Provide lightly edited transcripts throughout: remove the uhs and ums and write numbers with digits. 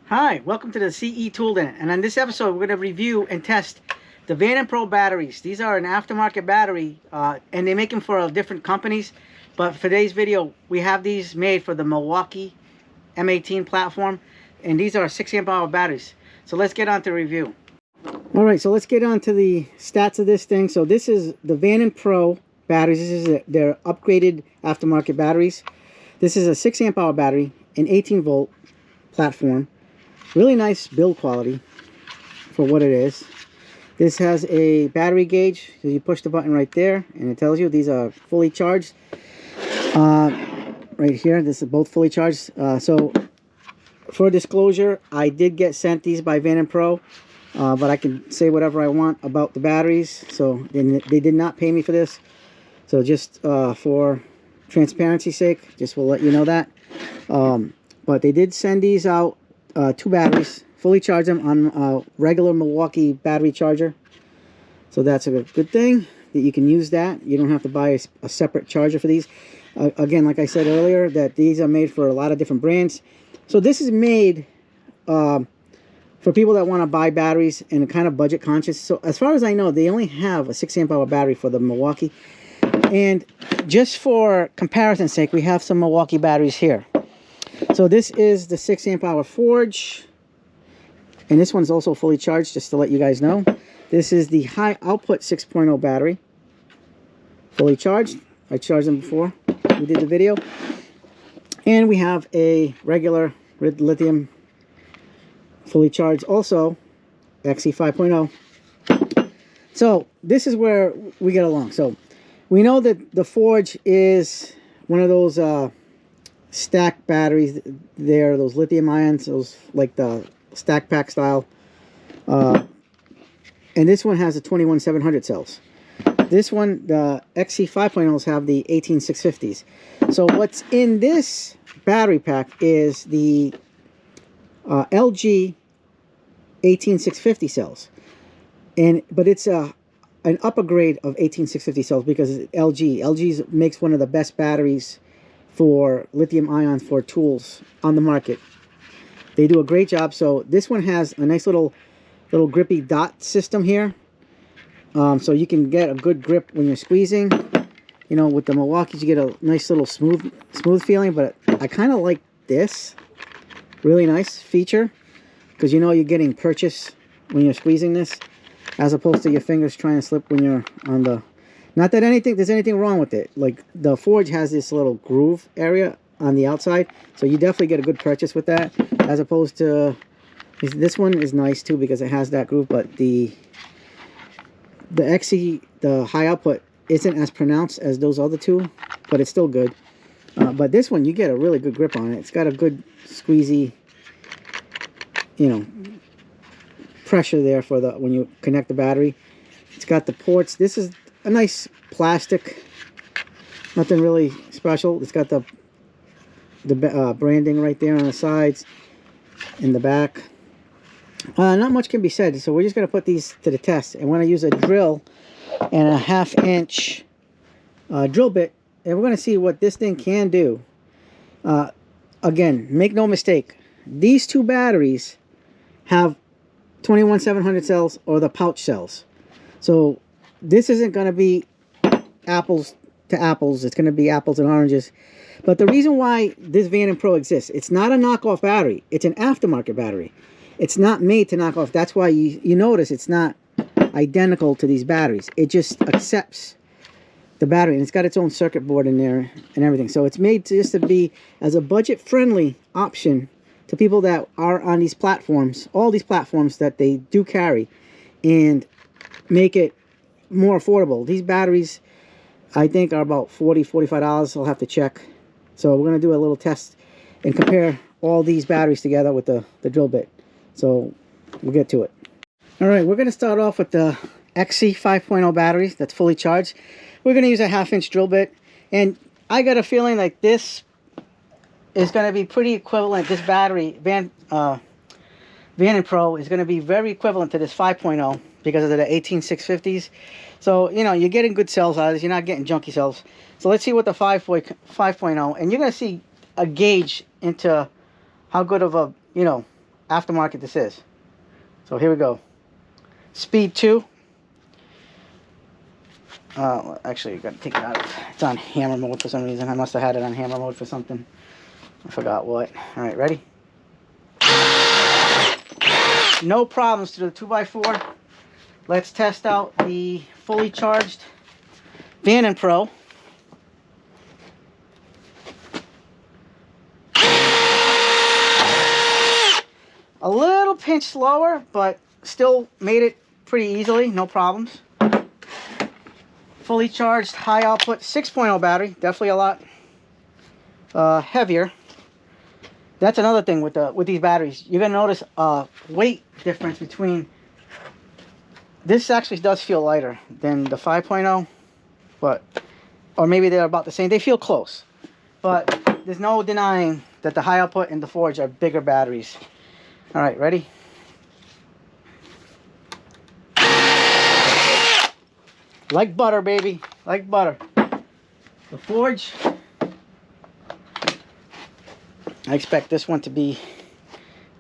Hi, welcome to the CE Tool Den, and on this episode we're going to review and test the Vanon Pro batteries. These are an aftermarket battery, and they make them for different companies, but for today's video we have these made for the Milwaukee M18 platform, and these are 6 amp hour batteries. So let's get on to the review. Alright, so let's get on to the stats of this thing. So this is the Vanon Pro batteries. This is their upgraded aftermarket batteries. This is a 6 amp hour battery, an 18 volt platform. Really nice build quality for what it is. This has a battery gauge, so you push the button right there and it tells you these are fully charged. Right here, this is both fully charged. So for disclosure, I did get sent these by Vanon Pro, but I can say whatever I want about the batteries. So they did not pay me for this. So just for transparency's sake, just will let you know that. But they did send these out. 2 batteries, fully charge them on a regular Milwaukee battery charger. So that's a good thing that you can use that. You don't have to buy a separate charger for these. Again, like I said earlier, that these are made for a lot of different brands. So this is made for people that want to buy batteries and are kind of budget conscious. So as far as I know, they only have a 6 amp hour battery for the Milwaukee. And just for comparison's sake, we have some Milwaukee batteries here. So this is the 6 amp hour Forge, and this one's also fully charged, just to let you guys know. This is the high output 6.0 battery, fully charged. I charged them before we did the video. And we have a regular lithium fully charged, also XE 5.0. So this is where we get along. So we know that the Forge is one of those stack batteries. There, those lithium ions, those like the stack pack style, and this one has a 21700 cells. This one, the XE 5.0s, have the 18650s. So what's in this battery pack is the LG 18650 cells, but it's an upper grade of 18650 cells because LG makes one of the best batteries for lithium ions for tools on the market. They do a great job. So this one has a nice little grippy dot system here, so you can get a good grip when you're squeezing. You know, with the Milwaukees you get a nice little smooth feeling, but I kind of like this. Really nice feature, because you know you're getting purchase when you're squeezing this, as opposed to your fingers trying to slip when you're on the... Not that there's anything wrong with it. Like, the Forge has this little groove area on the outside, so you definitely get a good purchase with that, as opposed to... This one is nice too because it has that groove, but the XE, the high output, isn't as pronounced as those other two, but it's still good. But this one, you get a really good grip on it. It's got a good squeezy, you know, pressure there for the when you connect the battery. It's got the ports. This is a nice plastic, nothing really special. It's got the branding right there on the sides, in the back. Not much can be said, so we're just going to put these to the test. And we're going to use a drill and a 1/2 inch drill bit, and we're going to see what this thing can do. Again, make no mistake, these 2 batteries have 21700 cells or the pouch cells. So this isn't going to be apples to apples. It's going to be apples and oranges. But the reason why this Vanon Pro exists, it's not a knockoff battery. It's an aftermarket battery. It's not made to knock off. That's why you notice it's not identical to these batteries. It just accepts the battery, and it's got its own circuit board in there and everything. So it's made just to be as a budget-friendly option to people that are on these platforms, all these platforms that they do carry, and make it more affordable. These batteries, I think, are about $40–45. I'll have to check. So we're going to do a little test and compare all these batteries together with the drill bit. So we'll get to it. All right, we're going to start off with the XE 5.0 batteries that's fully charged. We're going to use a 1/2 inch drill bit, and I got a feeling like this is going to be pretty equivalent. This battery, Vanon Pro, is going to be very equivalent to this 5.0 because of the 18650s. So, you know, you're getting good cells out of this. You're not getting junky cells. So let's see what the 5.0, and you're going to see a gauge into how good of a, you know, aftermarket this is. So here we go. Speed 2. Actually, you gotta take it out. It's on hammer mode for some reason. I must have had it on hammer mode for something. I forgot what. Alright, ready? No problems to the 2x4. Let's test out the fully charged Vanon Pro. A little pinch slower, but still made it pretty easily, no problems. Fully charged, high output, 6.0 battery, definitely a lot heavier. That's another thing with these batteries. You're gonna notice a weight difference between. This actually does feel lighter than the 5.0, but or maybe they're about the same. They feel close, but there's no denying that the high output and the Forge are bigger batteries. All right, ready? Like butter, baby, like butter. The Forge, I expect this one to be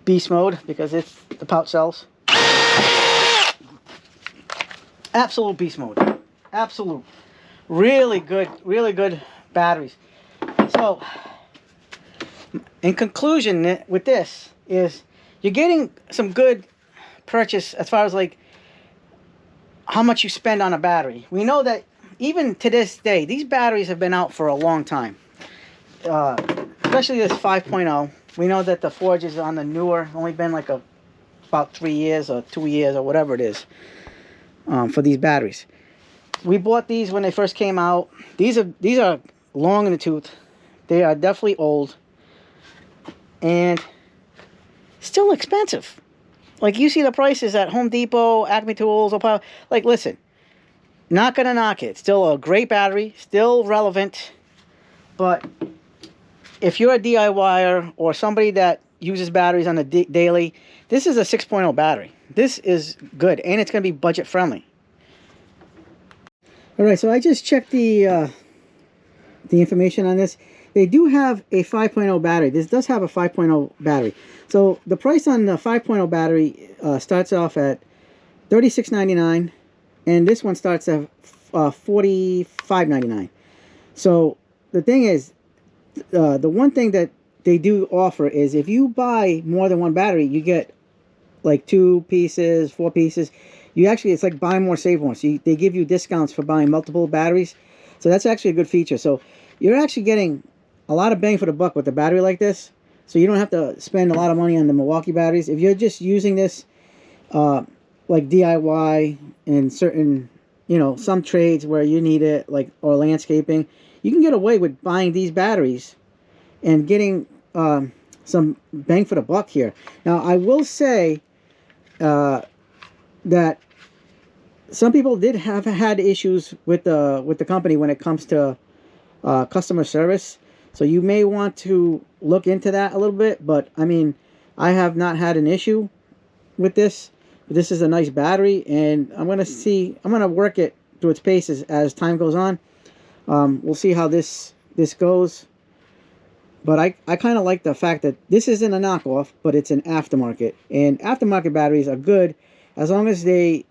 beast mode because it's the pouch cells. Absolute beast mode. Absolute. Really good batteries. So, in conclusion with this is you're getting some good purchase as far as like how much you spend on a battery. We know that even to this day, these batteries have been out for a long time. Especially this 5.0. We know that the Forge is on the newer, only been like about 3 years or 2 years or whatever it is for these batteries. We bought these when they first came out. These are long in the tooth. They are definitely old and still expensive. Like you see the prices at Home Depot, Acme Tools, Opal. Like listen, not gonna knock it. Still a great battery, still relevant. But if you're a DIYer or somebody that uses batteries on the daily, this is a 6.0 battery. This is good, and it's going to be budget friendly. All right, so I just checked the information on this. They do have a 5.0 battery. This does have a 5.0 battery. So the price on the 5.0 battery starts off at $36.99, and this one starts at $45.99. So the thing is, the one thing that they do offer is if you buy more than one battery, you get like 2 pieces, 4 pieces. You actually, it's like buy more, save more. So they give you discounts for buying multiple batteries. So that's actually a good feature. So you're actually getting a lot of bang for the buck with a battery like this. So you don't have to spend a lot of money on the Milwaukee batteries. If you're just using this like DIY and certain, you know, some trades where you need it, like, or landscaping, you can get away with buying these batteries and getting some bang for the buck here. Now, I will say that some people did have had issues with the company when it comes to customer service. So you may want to look into that a little bit. But I mean, I have not had an issue with this. This is a nice battery, and I'm gonna work it through its paces as time goes on. We'll see how this goes. But I kind of like the fact that this isn't a knockoff, but it's an aftermarket. And aftermarket batteries are good as long as they,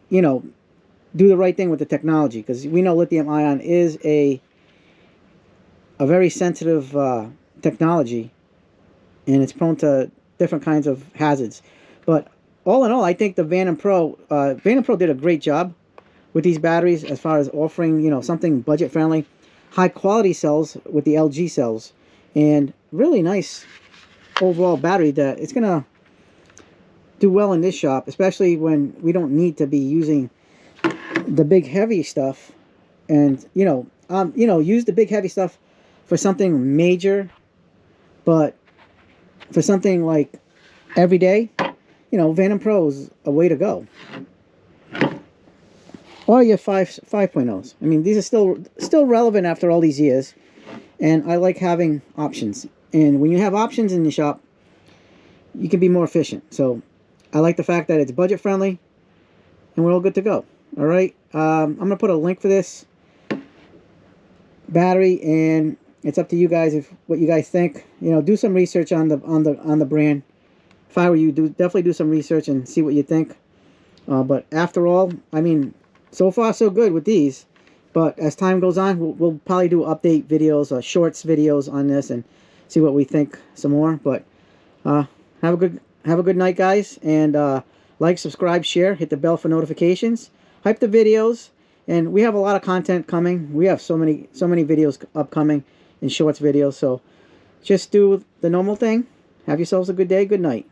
you know, do the right thing with the technology. Because we know lithium ion is a very sensitive technology, and it's prone to different kinds of hazards. But all in all, I think the Vanon Pro did a great job with these batteries as far as offering, you know, something budget friendly, high quality cells with the LG cells, and really nice overall battery that it's gonna do well in this shop, especially when we don't need to be using the big heavy stuff. And you know, use the big heavy stuff for something major, but for something like everyday, you know, Vanon Pro is a way to go. Or your 5.0s. I mean, these are still relevant after all these years, and I like having options. And when you have options in the shop, you can be more efficient. So I like the fact that it's budget friendly, and we're all good to go. All right, I'm gonna put a link for this battery, and it's up to you guys if what you guys think. You know, do some research on the brand, if I were you, definitely do some research and see what you think. But after all, I mean, so far so good with these. But as time goes on, we'll probably do update videos or shorts videos on this and see what we think some more. But have a good night, guys, and like, subscribe, share, hit the bell for notifications, hype the videos, and we have a lot of content coming. We have so many videos upcoming and shorts videos. So just do the normal thing. Have yourselves a good day, good night.